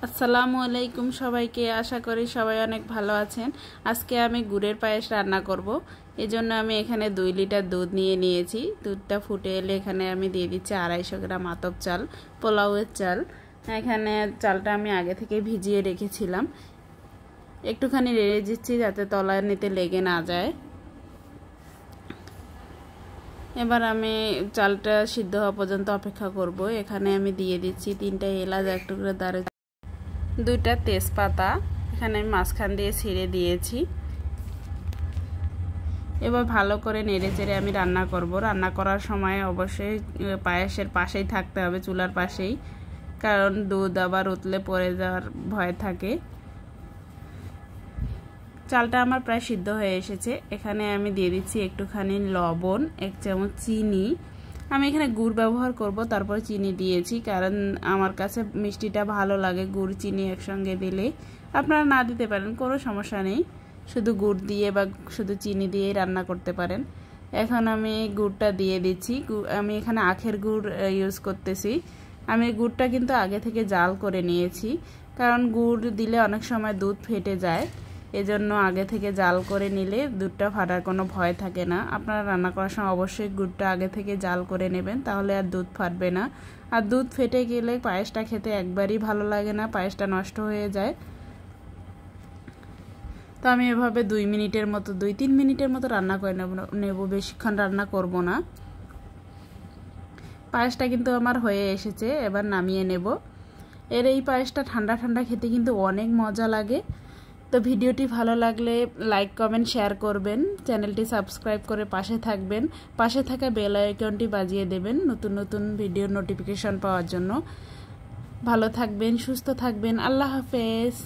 আসসালামু আলাইকুম সবাইকে। আশা করি সবাই অনেক ভালো আছেন। আজকে আমি গুড়ের পায়েস রান্না করব। এজন্য আমি এখানে 2 লিটার দুধ নিয়েছি। দুধটা ফুটে এলে এখানে আমি দিয়ে দিচ্ছি 250 গ্রাম আতপ চাল, পোলাওয়ের চাল। এখানে চালটা আমি আগে থেকে ভিজিয়ে রেখেছিলাম। একটুখানি রেড়ে দিচ্ছি যাতে তলায় নিতে লেগে না যায়। এবার আমি চালটা সিদ্ধ হওয়া পর্যন্ত অপেক্ষা করব। এখানে আমি দিয়ে দিচ্ছি 3টা এলাচ, 1 টুকরো দারুচিনি, 2টা তেজপাতা এখানে আমি মাঝখান দিয়ে ছিঁড়ে দিয়েছি। এবার ভালো করে নেড়েচেড়ে আমি রান্না করব। রান্না করার সময় অবশ্যই পায়েসের পাশেই থাকতে হবে, চুলার পাশেই, কারণ দুধ আবার উতলে পড়ে যাওয়ার ভয় থাকে। চালটা আমার প্রায় সিদ্ধ হয়ে এসেছে। এখানে আমি দিয়ে দিচ্ছি একটুখানি লবণ, 1 চামচ চিনি। আমি এখানে গুড় ব্যবহার করব, তারপর চিনি দিয়েছি, কারণ আমার কাছে মিষ্টিটা ভালো লাগে গুড় চিনি একসঙ্গে দিলে। আপনারা না দিতে পারেন, কোনো সমস্যা নেই, শুধু গুড় দিয়ে বা শুধু চিনি দিয়েই রান্না করতে পারেন। এখন আমি গুড়টা দিয়ে দিচ্ছি। আমি এখানে আখের গুড় ইউজ করতেছি। আমি গুড়টা কিন্তু আগে থেকে জাল করে নিয়েছি, কারণ গুড় দিলে অনেক সময় দুধ ফেটে যায়। এজন্য আগে থেকে জাল করে নিলে দুধটা ফাটার কোনো ভয় থাকে না। আপনারা রান্না করার সময় অবশ্যই গুড়টা আগে থেকে জাল করে নেবেন, তাহলে আর দুধ ফাটবে না। আর দুধ ফেটে গেলে পায়েসটা খেতে একবারই ভালো লাগে না, পায়েসটা নষ্ট হয়ে যায়। তো আমি এভাবে 2-3 মিনিটের মতো রান্না করে নেব, বেশিক্ষণ রান্না করব না। পায়েসটা কিন্তু আমার হয়ে এসেছে, এবার নামিয়ে নেব। এই পায়েসটা ঠান্ডা ঠান্ডা খেতে কিন্তু অনেক মজা লাগে। তো ভিডিওটি ভালো লাগলে লাইক, কমেন্ট, শেয়ার করবেন। চ্যানেলটি সাবস্ক্রাইব করে পাশে থাকবেন। পাশে থাকা বেল আইকনটি বাজিয়ে দেবেন নতুন নতুন ভিডিওর নোটিফিকেশন পাওয়ার জন্য। ভালো থাকবেন, সুস্থ থাকবেন। আল্লাহ হাফেজ।